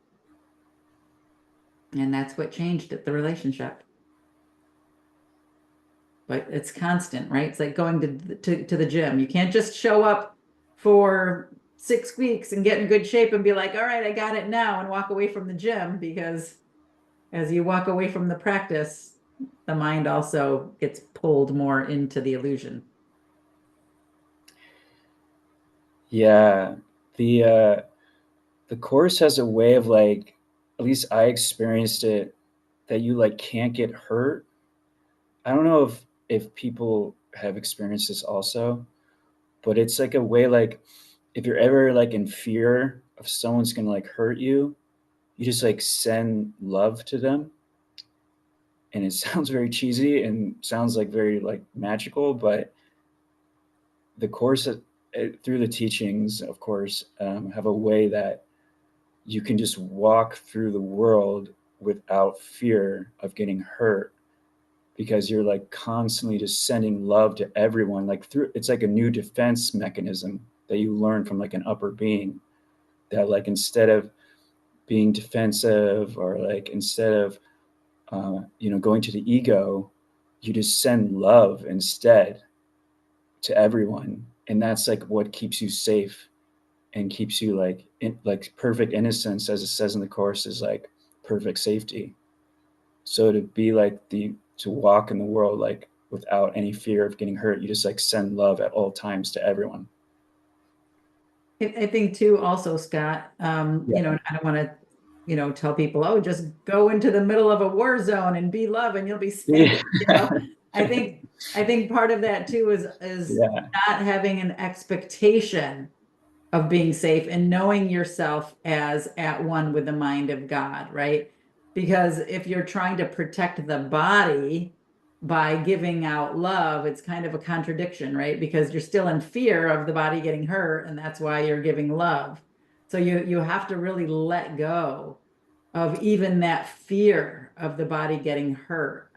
And that's what changed the relationship. But it's constant, right? It's like going to the gym. You can't just show up for 6 weeks and get in good shape and be like, all right, I got it now, and walk away from the gym, because as you walk away from the practice, the mind also gets pulled more into the illusion. yeah. The course has a way of like, at least I experienced it, that you like can't get hurt. I don't know if people have experienced this also, but it's like a way, like if you're ever like in fear of someone's gonna like hurt you, you just like send love to them. And it sounds very cheesy and sounds like very like magical, but the course, through the teachings, of course, have a way that you can just walk through the world without fear of getting hurt, because you're like constantly just sending love to everyone, like through, it's like a new defense mechanism that you learn from like an upper being, that like instead of being defensive, or like instead of going to the ego, you just send love instead to everyone. And that's like what keeps you safe and keeps you like in like perfect innocence, as it says in the course, is like perfect safety. So to be like to walk in the world like without any fear of getting hurt, you just like send love at all times to everyone. I think too, also, Scott, Yeah. I don't want to, tell people, oh, just go into the middle of a war zone and be love and you'll be Yeah. safe. I think part of that too is Yeah. not having an expectation of being safe and knowing yourself as at one with the mind of God, right? Because if you're trying to protect the body by giving out love, it's kind of a contradiction, right? Because you're still in fear of the body getting hurt, and that's why you're giving love. So you have to really let go of even that fear of the body getting hurt,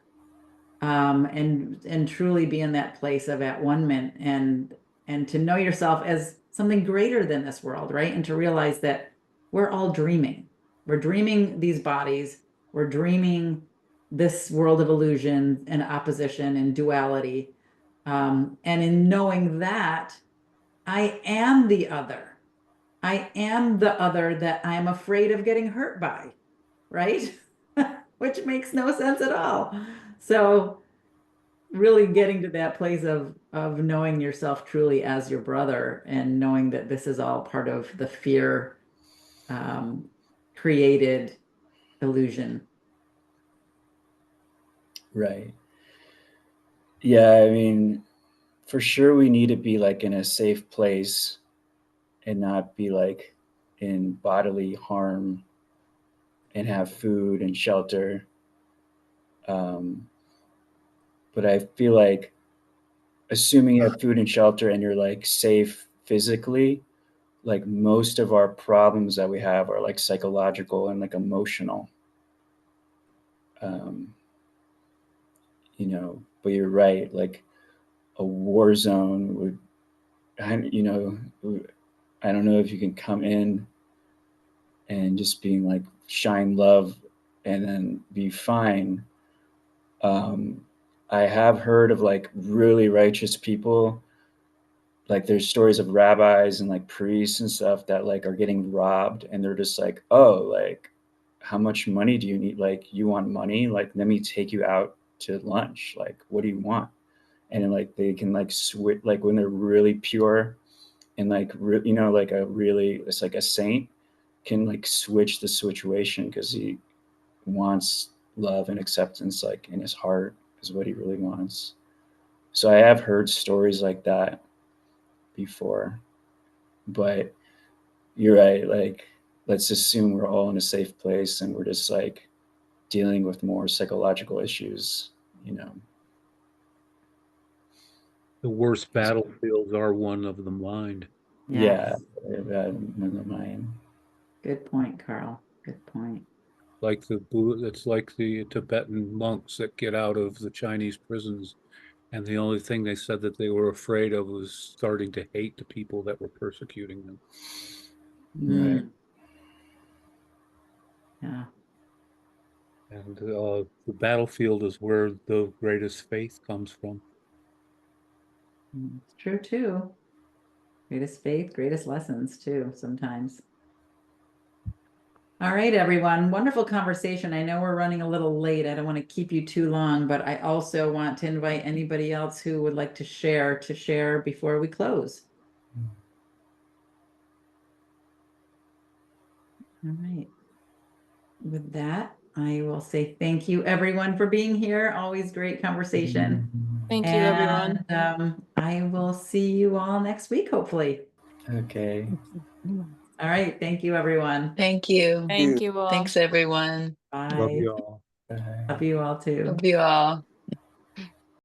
and truly be in that place of at one mint, and to know yourself as something greater than this world, right? And to realize that we're all dreaming. We're dreaming these bodies. We're dreaming this world of illusion and opposition and duality. And in knowing that, I am the other. I am the other that I'm afraid of getting hurt by. right? Which makes no sense at all. So really getting to that place of knowing yourself truly as your brother and knowing that this is all part of the fear created illusion. Right. Yeah, I mean, for sure we need to be like in a safe place and not be like in bodily harm and have food and shelter. But I feel like assuming you have food and shelter and you're like safe physically, like most of our problems that we have are like psychological and like emotional. Um, but you're right, like a war zone would, I don't know if you can come in and just being like shine love and then be fine. Um, I have heard of like really righteous people, like there's stories of rabbis and like priests and stuff that like are getting robbed and they're just like, oh, like how much money do you need? Like you want money? Like let me take you out to lunch. Like what do you want? And then, like they can like switch, like when they're really pure and like like a really, it's like a saint can like switch the situation because he wants love and acceptance like in his heart is what he really wants. So I have heard stories like that before, but you're right, like let's assume we're all in a safe place and we're just like dealing with more psychological issues, you know. The worst battlefields are one of the mind. Yeah, Yes. never mind. Good point, Carl. Good point. It's like the Tibetan monks that get out of the Chinese prisons, and the only thing they said that they were afraid of was starting to hate the people that were persecuting them. Right. Yeah. And the battlefield is where the greatest faith comes from. It's true too. Greatest faith, greatest lessons too, sometimes. All right, everyone. Wonderful conversation. I know we're running a little late. I don't want to keep you too long, but I also want to invite anybody else who would like to share before we close. All right. With that, I will say thank you, everyone, for being here. Always great conversation. Thank you, everyone. And I will see you all next week, hopefully. Okay. All right. Thank you, everyone. Thank you. Thank you all. Thanks, everyone. Love Bye. you all. Bye. Love you all too. Love you all.